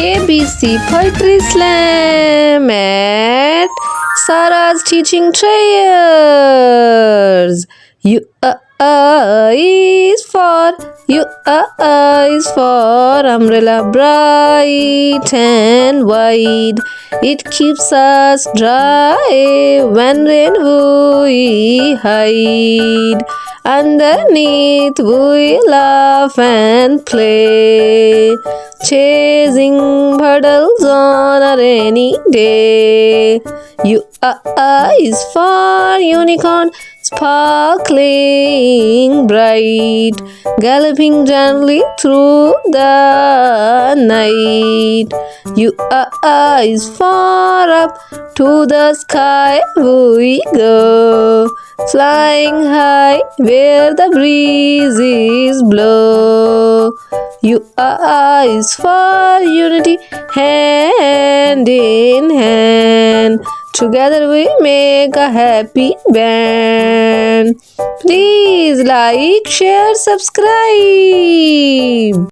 ABC Poetry Slam at Sarah's Teaching Chairs. U is for is for umbrella, bright and wide. It keeps us dry when rain we hide. Underneath we laugh and play, chasing puddles on a rainy day. U is for unicorn, sparkling bright, galloping gently through the night. U is for up to the sky we go, flying high where the breezes blow. U is for unity, hand in hand. Together we make a happy band. Please like, share, subscribe.